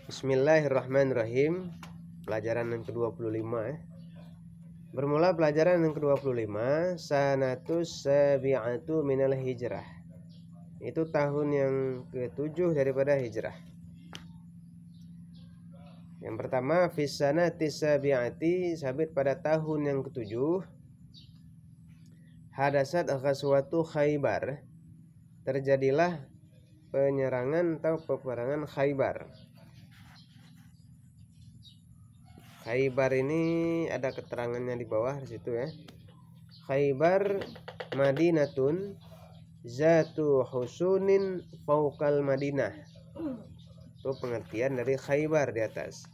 Bismillahirrahmanirrahim. Pelajaran yang ke-25 Bermula pelajaran yang ke-25 Sanatus sabi'atu minal hijrah. Itu tahun yang ke-7 daripada hijrah. Yang pertama Fisanatis sabi'ati, sabit pada tahun yang ke-7. Hadasat ghazwatu Khaybar, terjadilah penyerangan atau peperangan Khaybar. Khaybar ini ada keterangannya di bawah di situ ya. Khaybar Madinatun zatu husunin fawqal Madinah. Itu pengertian dari Khaybar di atas.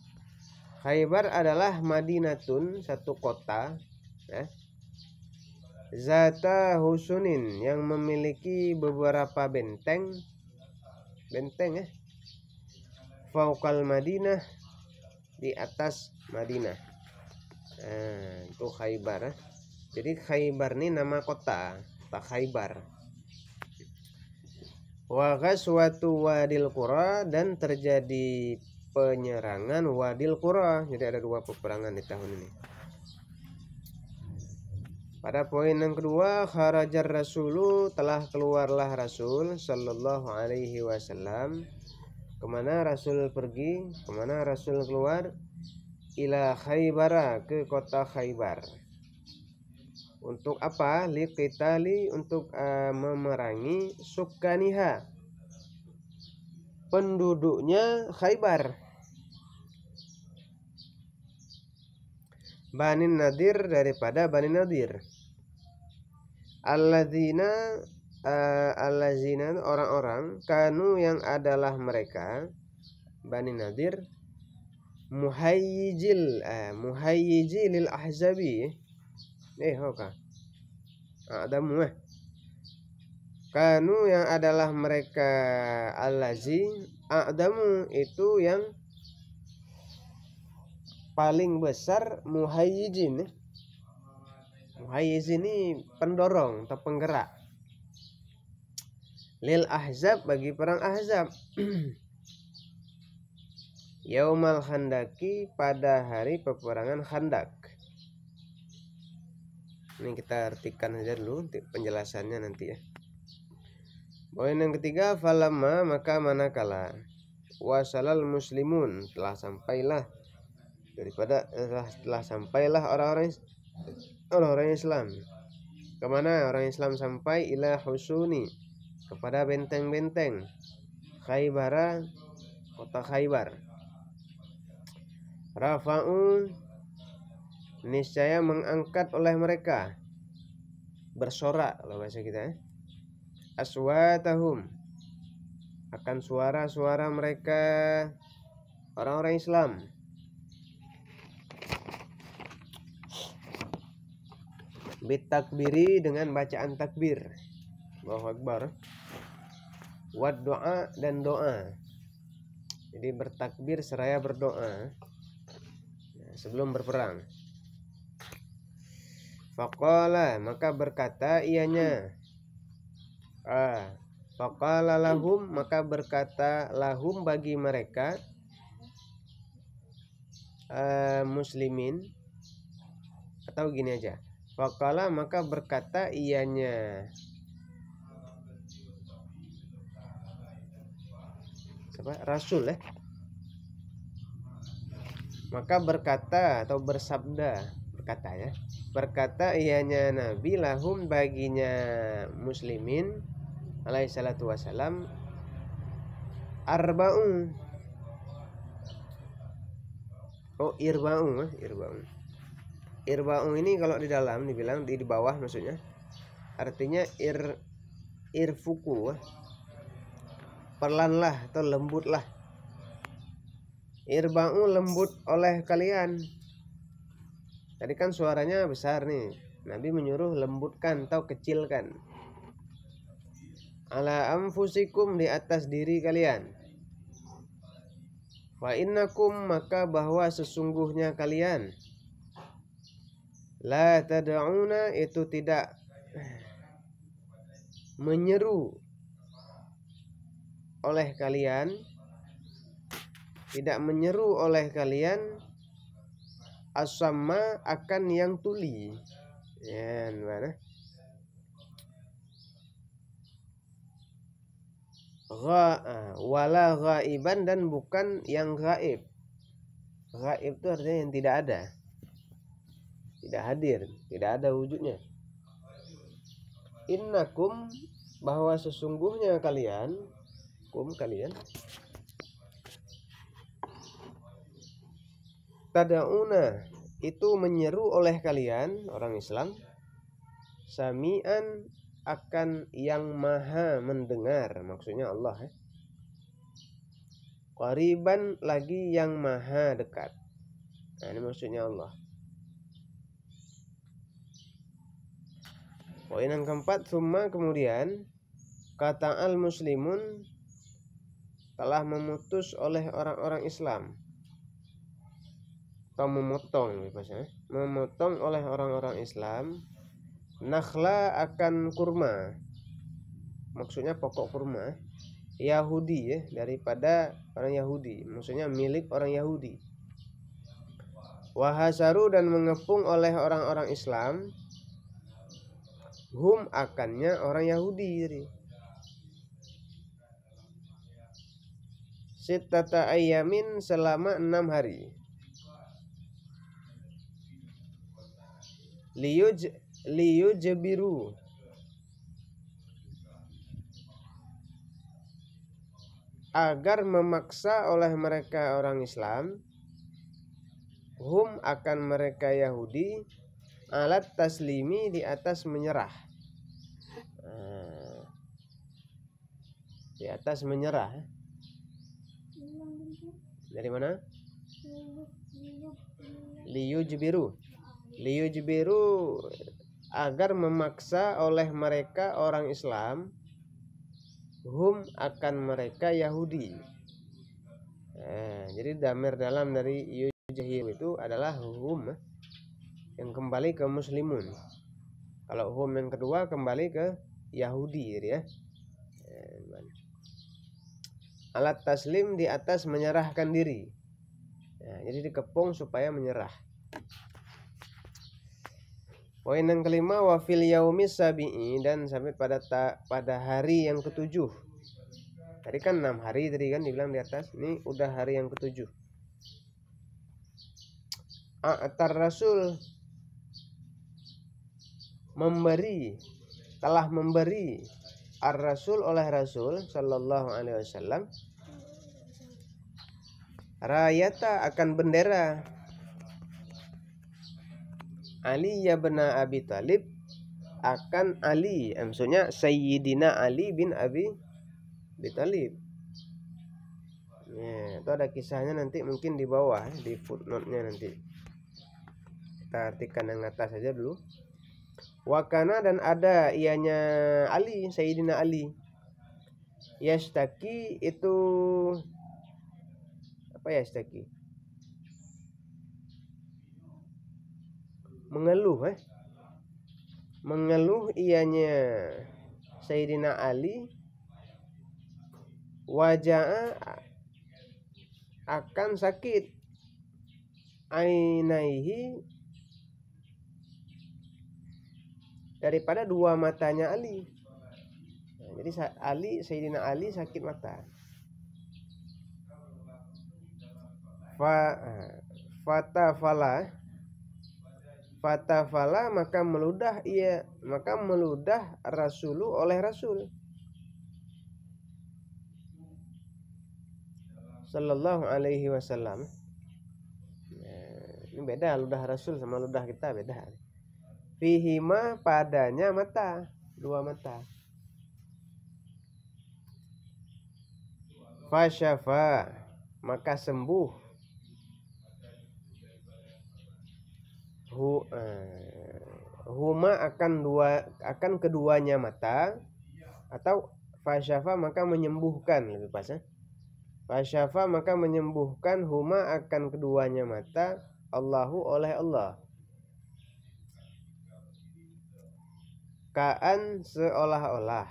Khaybar adalah Madinatun, satu kota ya. Zata husunin, yang memiliki beberapa benteng ya. Fawqal Madinah, di atas Madinah. Itu Khaybar. Jadi Khaybar ini nama kota, Khaybar. Wa ghazwatu Wadil Qura, dan terjadi penyerangan Wadil Qura. Jadi ada dua peperangan di tahun ini. Pada poin yang kedua, kharajar rasulu, telah keluarlah Rasul sallallahu alaihi wasallam. Kemana Rasul pergi? Kemana Rasul keluar? Ila Khaybara, ke kota Khaybar. Untuk apa? Liqitali, untuk memerangi sukaniha, penduduknya Khaybar. Bani Nadir, daripada Bani Nadir. Alladzina orang-orang, kanu yang adalah mereka, Bani Nadir, muhayyijil lil ahzabi. Adamu kanu yang adalah mereka, allazi adamu, itu yang paling besar, muhayyijin. Muhayyiz ini pendorong atau penggerak. Lil ahzab, bagi perang ahzab. Yaumal Khandaki, pada hari peperangan Khandak. Ini kita artikan saja dulu penjelasannya nanti ya. Poin yang ketiga, falamma, maka manakala, wasalal muslimun, telah sampailah orang-orang Islam. Kemana orang Islam sampai? Ila husuni, kepada benteng-benteng Khaybara, kota Khaybar. Rafa'u, niscaya mengangkat oleh mereka, bersorak kalau bahasa kita aswatahum, akan suara-suara mereka, orang-orang Islam. Bitakbiri, dengan bacaan takbir, Allahu Akbar. Wad doa, dan doa. Jadi bertakbir seraya berdoa sebelum berperang. Faqala, maka berkata ianya. Faqala lahum, maka berkata lahum, bagi mereka, muslimin, atau gini aja. Faqala, maka berkata ianya. Rasul ya. Maka berkata atau bersabda, berkata ianya Nabi, lahum, baginya muslimin alaihi salatu wasalam, arba'u. Irba'u ini kalau di dalam dibilang di bawah, maksudnya artinya irfuku, perlahanlah atau lembutlah. Irba'u, lembut oleh kalian. Tadi kan suaranya besar nih, Nabi menyuruh lembutkan atau kecilkan. Ala anfusikum, di atas diri kalian. Fa innakum, maka bahwa sesungguhnya kalian, la tad'una, itu tidak menyeru oleh kalian, tidak menyeru oleh kalian asamma akan yang tuli. Ya, mana? Wala ghaiban, dan bukan yang gaib. Gaib itu artinya yang tidak ada, tidak hadir, tidak ada wujudnya. Innakum, bahwa sesungguhnya kalian, kalian tada'una, itu menyeru oleh kalian orang Islam, sami'an, akan yang maha mendengar, maksudnya Allah ya. Qariban, lagi yang maha dekat. Nah, ini maksudnya Allah. Poin yang keempat, summa, kemudian kata al muslimun, telah memutus oleh orang-orang Islam, atau memotong maksudnya, memotong oleh orang-orang Islam nakhla, akan kurma, maksudnya pokok kurma Yahudi ya, daripada orang Yahudi, maksudnya milik orang Yahudi. Wahasaru, dan mengepung oleh orang-orang Islam hum, akannya orang Yahudi. Jadi sittata ayyamin, selama 6 hari. Liyujbiru, agar memaksa oleh mereka orang Islam hum, akan mereka Yahudi, alat taslimi, di atas menyerah. Di atas menyerah. Dari mana? Liyujbiru, agar memaksa oleh mereka orang Islam hum, akan mereka Yahudi. Jadi damir dalam dari yujhiru itu adalah hum, yang kembali ke muslimun. Kalau hum yang kedua kembali ke Yahudi ya. Alat taslim, di atas menyerahkan diri. Jadi dikepung supaya menyerah. Poin yang kelima, wafil yaumis sabi'i, dan sampai pada hari yang ketujuh. Tadi kan 6 hari tadi kan dibilang di atas, ini udah hari yang ketujuh. A'tar Rasul, telah memberi ar-Rasul, oleh Rasul sallallahu alaihi wasallam, rayata, akan bendera Ali bin Abi Thalib, akan Ali, maksudnya Sayyidina Ali bin Abi Thalib. Itu ada kisahnya nanti mungkin di bawah di footnote-nya nanti. Kita artikan yang atas saja dulu. Wakana, dan ada ianya Ali, Sayyidina Ali, yastaki, itu apa yastaki? Mengeluh ianya Sayyidina Ali, wajah, akan sakit, ainaihi, daripada dua matanya Ali. Jadi Sayyidina Ali sakit mata. Fatafala, maka meludah Rasulu, oleh Rasul sallallahu alaihi wasallam. Ini beda, ludah Rasul sama ludah kita beda. Fihima, padanya mata, dua mata. Fasyafa, maka sembuh. Huma, akan keduanya mata, atau fasyafa, maka menyembuhkan, lebih pas ya. Fasyafa, maka menyembuhkan, huma, akan keduanya mata, Allahu, oleh Allah. Kaan, seolah-olah.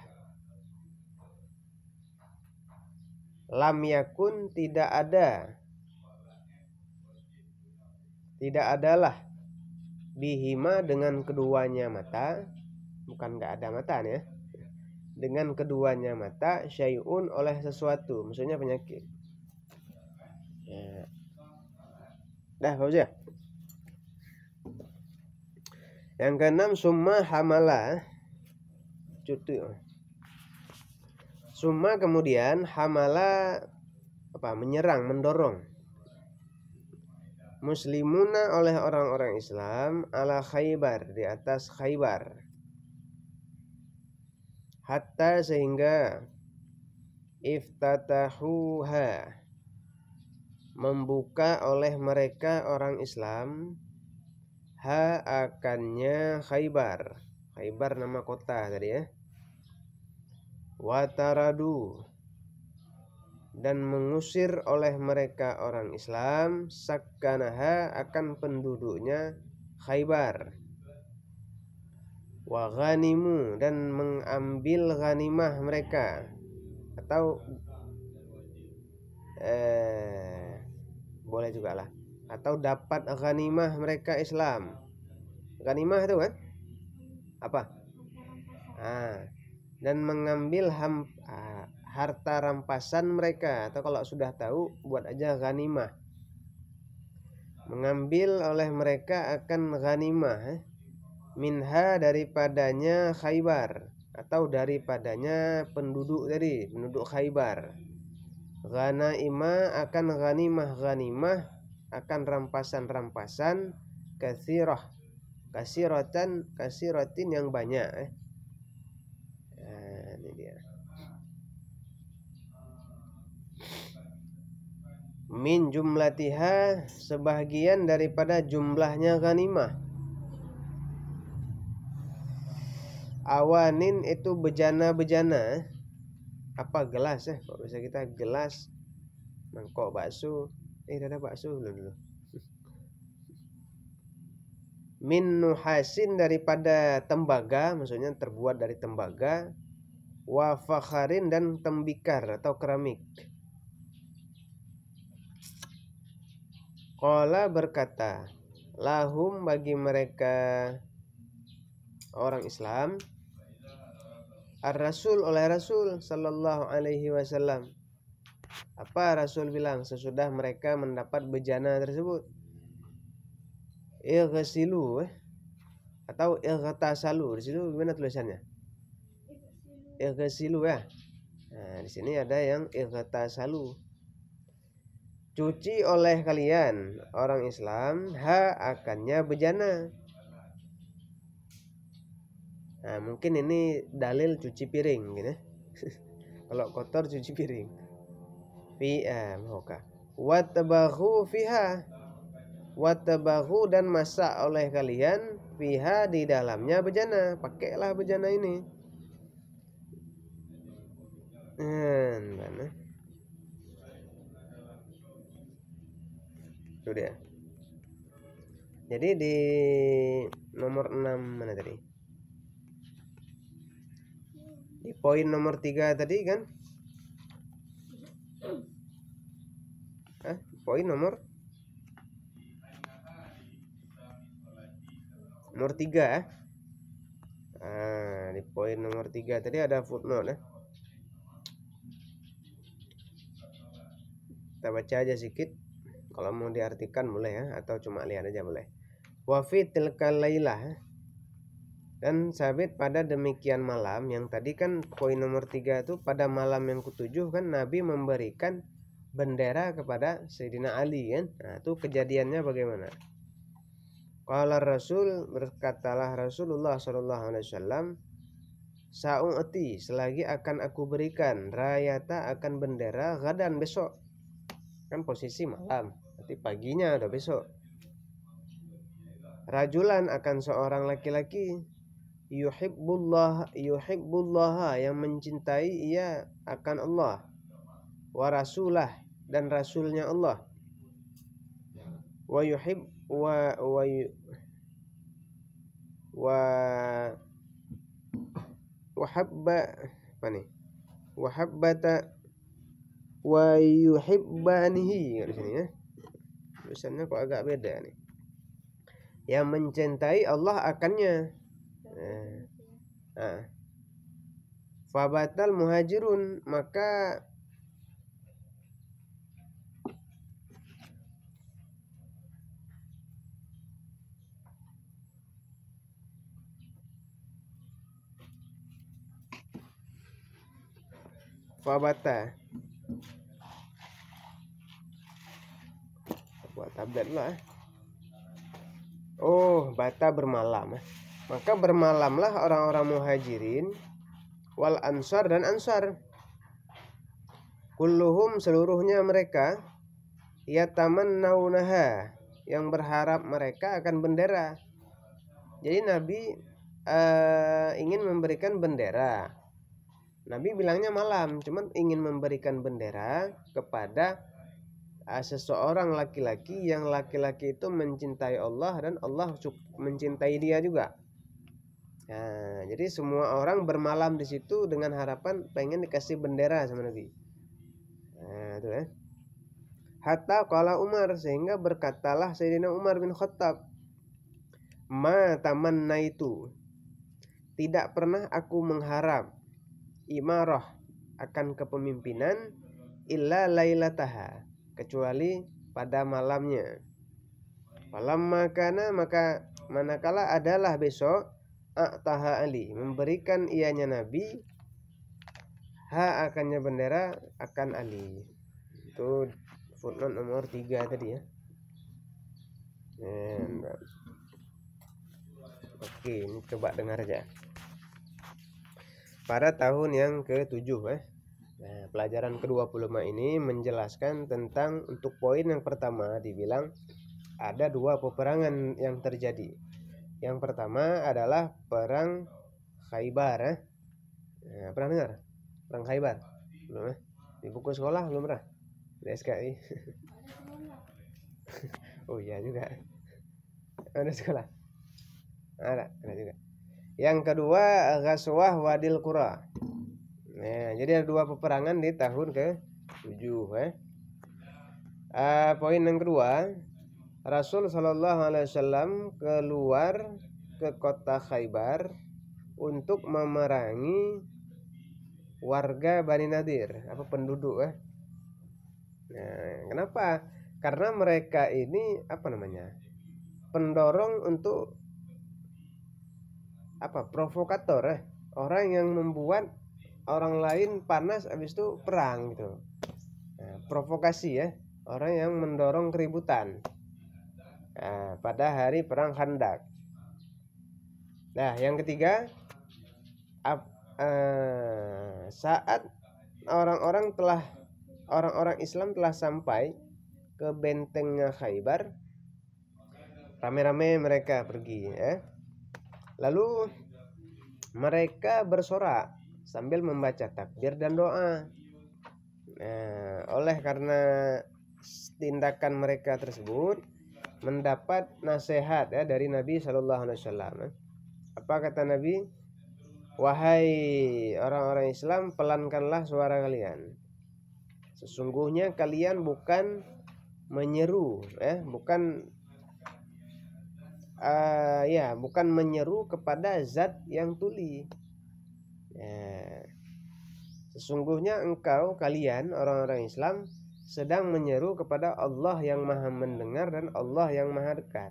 Lam yakun, tidak ada. tidak adalah bihima dengan keduanya mata, bukan nggak ada mata nih ya, dengan keduanya mata syai'un oleh sesuatu, maksudnya penyakit ya. Dah Fauzi ya. Yang keenam summa hamala, cuti. Summa kemudian hamala apa, menyerang, mendorong, muslimuna oleh orang-orang Islam ala Khaybar, di atas Khaybar, hatta sehingga iftatahuha, membuka oleh mereka orang Islam ha akannya Khaybar. Khaybar nama kota tadi ya. Wataradu, dan mengusir oleh mereka orang Islam sakkanaha, akan penduduknya Khaybar. Wa ghanimu, dan mengambil ghanimah mereka, atau boleh juga lah, atau dapat ghanimah mereka Islam. Ghanimah itu kan apa? Dan mengambil harta rampasan mereka, atau kalau sudah tahu buat aja ghanimah. Mengambil oleh mereka akan ghanimah minha, daripadanya Khaybar, atau daripadanya penduduk tadi, penduduk Khaybar. Ghanaima, akan ghanimah akan rampasan katsirah, kasiratin yang banyak ini dia. Min jumlatiha, sebahagian daripada jumlahnya ghanimah. Awanin, itu bejana-bejana. Apa, gelas ya? Kok bisa kita gelas, mangkok bakso. Ada bakso dulu. Min nuhasin, daripada tembaga, maksudnya terbuat dari tembaga. Wa fakharin, dan tembikar atau keramik. Qala, berkata, lahum, bagi mereka orang Islam, ar-rasul, oleh Rasul sallallahu alaihi wasallam. Apa Rasul bilang sesudah mereka mendapat bejana tersebut? Ighsilu atau ightasalu. Di situ gimana tulisannya? Ighsilu ya. Nah, di sini ada yang ightasalu. Cuci oleh kalian orang Islam ha akannya bejana. Nah, mungkin ini dalil cuci piring gitu. Kalau kotor cuci piring. Hoka. Watabaghu fiha. Watabaghu, dan masak oleh kalian fiha, di dalamnya bejana. Pakailah bejana ini. Mana? Itu dia. Jadi di nomor 6 mana tadi? Di poin nomor 3 tadi kan? Poin nomor 3 di poin nomor 3 tadi ada footnote Kita baca aja sedikit. Kalau mau diartikan boleh ya, atau cuma lihat aja boleh. Wa fi tilkal lailah, dan sabit pada demikian malam. Yang tadi kan poin nomor 3 itu pada malam yang ke-7 kan Nabi memberikan bendera kepada Sayyidina Ali kan. Nah, itu kejadiannya bagaimana? Qala Rasul, berkatalah Rasulullah sallallahu alaihi wasallam, sa'u'ti, selagi akan aku berikan, rayata, akan bendera, gadan, besok. Kan posisi malam, berarti paginya udah besok. Rajulan, akan seorang laki-laki, yuhibbullah, yang mencintai ia akan Allah, wa rasulah, dan rasulnya Allah, wa yuhib wa habba apa nih? Wa habbata wa yuhibbanihi di sini ya. Tulisannya kok agak beda nih. yang mencintai Allah akannya. Fabatal muhajirun, maka fabata buat tablet lah. Bata bermalam. Maka bermalamlah orang-orang muhajirin wal ansar dan ansar, kulluhum seluruhnya mereka, yatamannaunaha yang berharap mereka akan bendera. Jadi Nabi ingin memberikan bendera. Nabi bilangnya malam, cuman ingin memberikan bendera kepada seseorang laki-laki yang laki-laki itu mencintai Allah dan Allah mencintai dia juga. Nah, jadi semua orang bermalam di situ dengan harapan pengen dikasih bendera sama Nabi. Nah, itu ya. Hatta qala Umar, sehingga berkatalah Sayyidina Umar bin Khattab, ma tamannaitu, tidak pernah aku mengharap imarah akan kepemimpinan illa lailataha, kecuali pada malamnya. Falamma kana, maka manakala adalah besok, a'taha Ali, memberikan ianya Nabi akannya bendera akan Ali. Itu footnote nomor 3 tadi ya. Oke, ini coba dengar aja. Pada tahun yang ke-7 Nah, pelajaran ke-25 ini menjelaskan tentang, untuk poin yang pertama dibilang ada 2 peperangan yang terjadi. Yang pertama adalah perang Khaybar. Nah, pernah dengar perang Khaybar? Belum Di buku sekolah belum pernah? Di SKI. Oh iya juga. Ada sekolah. Ada juga. Yang kedua Ghazwah Wadil Qura. Nah, jadi ada 2 peperangan di tahun ke-7 poin yang kedua, Rasul Shallallahu Alaihi Wasallam keluar ke kota Khaybar untuk memerangi warga Bani Nadir, penduduk Nah, kenapa? Karena mereka ini pendorong untuk provokator orang yang membuat orang lain panas, habis itu perang gitu. Nah, provokasi orang yang mendorong keributan pada hari perang Khandaq. Nah, yang ketiga, saat orang-orang Islam telah sampai ke bentengnya Khaybar, rame-rame mereka pergi lalu mereka bersorak sambil membaca takbir dan doa. Nah, oleh karena tindakan mereka tersebut mendapat nasihat dari Nabi Shallallahu Alaihi Wasallam. Apa kata Nabi? Wahai orang-orang Islam, pelankanlah suara kalian. Sesungguhnya kalian bukan menyeru, bukan menyeru kepada zat yang tuli. Sesungguhnya kalian orang-orang Islam sedang menyeru kepada Allah yang Maha mendengar dan Allah yang Maha dekat.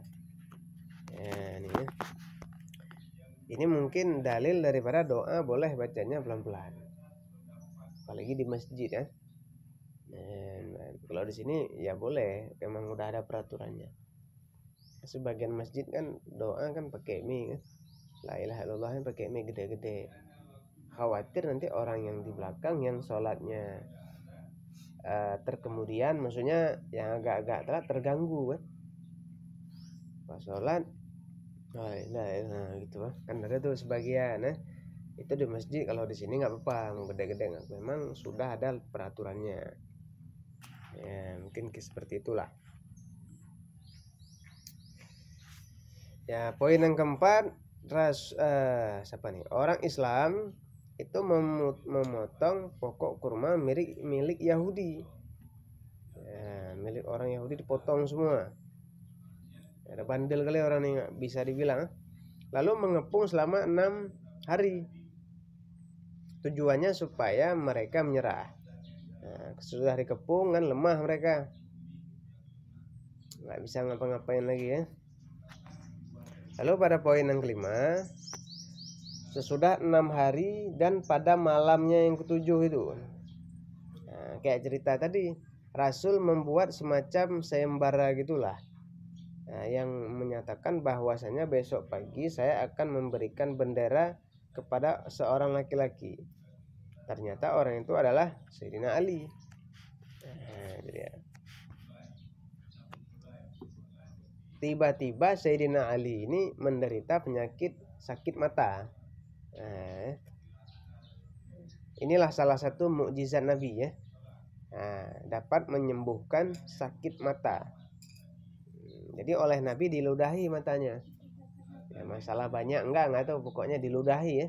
Ini mungkin dalil daripada doa boleh bacanya pelan-pelan, apalagi di masjid kalau di sini ya boleh, memang udah ada peraturannya. Sebagian masjid kan doa kan pakai mi la ilaha illallah pakai mi gede-gede, khawatir nanti orang yang di belakang yang sholatnya terkemudian, maksudnya yang agak-agak telat terganggu pas sholat. Nah gitu kan ada tuh sebagian itu di masjid. Kalau di sini nggak apa-apa, mau gede-gede nggak, memang sudah ada peraturannya mungkin seperti itulah Poin yang keempat, orang Islam itu memotong pokok kurma milik Yahudi. Milik orang Yahudi dipotong semua. Ada bandel kali orang ini, nggak bisa dibilang. Lalu mengepung selama 6 hari. Tujuannya supaya mereka menyerah. Nah, sudah dikepung kan lemah mereka, nggak bisa ngapa-ngapain lagi ya. Lalu pada poin yang kelima, sesudah 6 hari dan pada malamnya yang ketujuh itu, nah, kayak cerita tadi, Rasul membuat semacam sayembara gitulah, nah, yang menyatakan bahwasanya besok pagi saya akan memberikan bendera kepada seorang laki-laki. Ternyata orang itu adalah Sayyidina Ali. Nah, jadi ya. Tiba-tiba Sayyidina Ali ini menderita penyakit sakit mata. Nah, inilah salah satu mukjizat Nabi ya. Nah, dapat menyembuhkan sakit mata. Jadi oleh Nabi diludahi matanya. Ya, masalah banyak enggak tahu, pokoknya diludahi ya.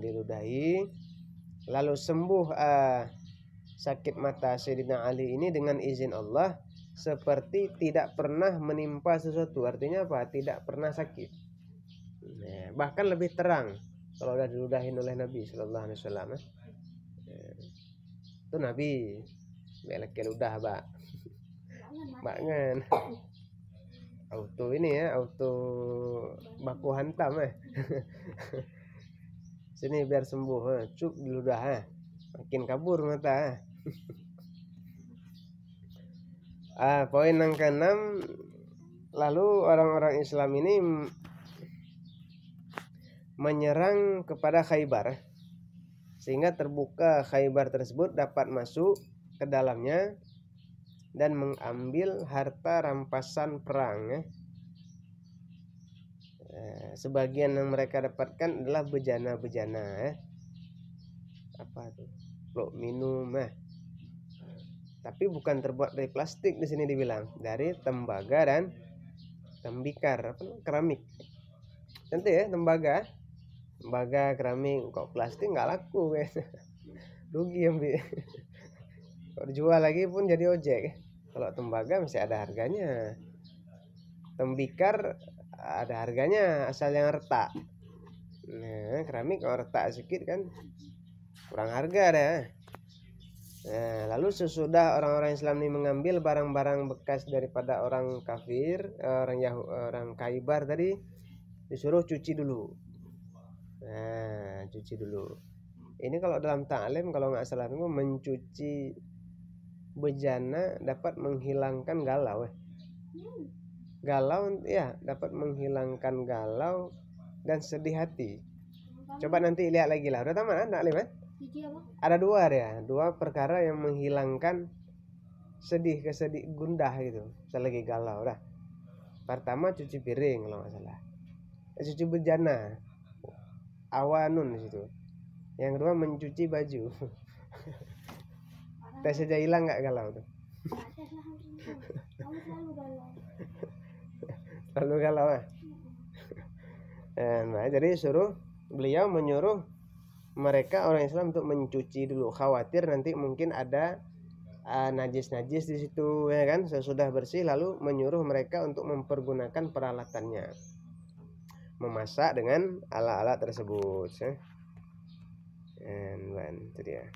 Diludahi lalu sembuh sakit mata Sayyidina Ali ini dengan izin Allah, seperti tidak pernah menimpa sesuatu. Artinya apa? Tidak pernah sakit. Nah, bahkan lebih terang kalau udah diludahin oleh Nabi Sallallahu Alaihi Wasallam. Itu Nabi belek ludah bak bangen auto ini ya, auto baku hantam sini biar sembuh, cuk diludah makin kabur mata. Poin yang keenam, lalu orang-orang Islam ini menyerang kepada Khaybar, sehingga terbuka Khaybar tersebut, dapat masuk ke dalamnya dan mengambil harta rampasan perang ya. Sebagian yang mereka dapatkan adalah bejana-bejana ya. Apa tuh? Blok minum tapi bukan terbuat dari plastik, di sini dibilang dari tembaga dan tembikar, keramik. Tentu ya, tembaga keramik, kok plastik nggak laku guys. Rugi ambil. Kalau dijual lagi pun jadi ojek. Kalau tembaga masih ada harganya, tembikar ada harganya asal yang retak. Nah, keramik kalau retak sedikit kan kurang harga deh. Nah, lalu sesudah orang-orang Islam ini mengambil barang-barang bekas daripada orang kafir, orang Khaybar tadi, disuruh cuci dulu. Nah, cuci dulu. Ini kalau dalam ta'lim, kalau nggak salah itu mencuci bejana dapat menghilangkan galau. Galau ya, dapat menghilangkan galau dan sedih hati. Coba nanti lihat lagi lah. Udah tamat ta'lim Ada dua perkara yang menghilangkan kesedih gundah gitu, selagi galau dah. Pertama cuci piring kalau nggak salah, cuci bejana, awanun di situ. Yang kedua mencuci baju. Tes saja hilang nggak galau tuh. Lalu galau nah, jadi beliau menyuruh mereka orang Islam untuk mencuci dulu, khawatir nanti mungkin ada najis-najis di situ ya kan. Sesudah bersih lalu menyuruh mereka untuk mempergunakan peralatannya, memasak dengan alat-alat tersebut ya. Itu dia.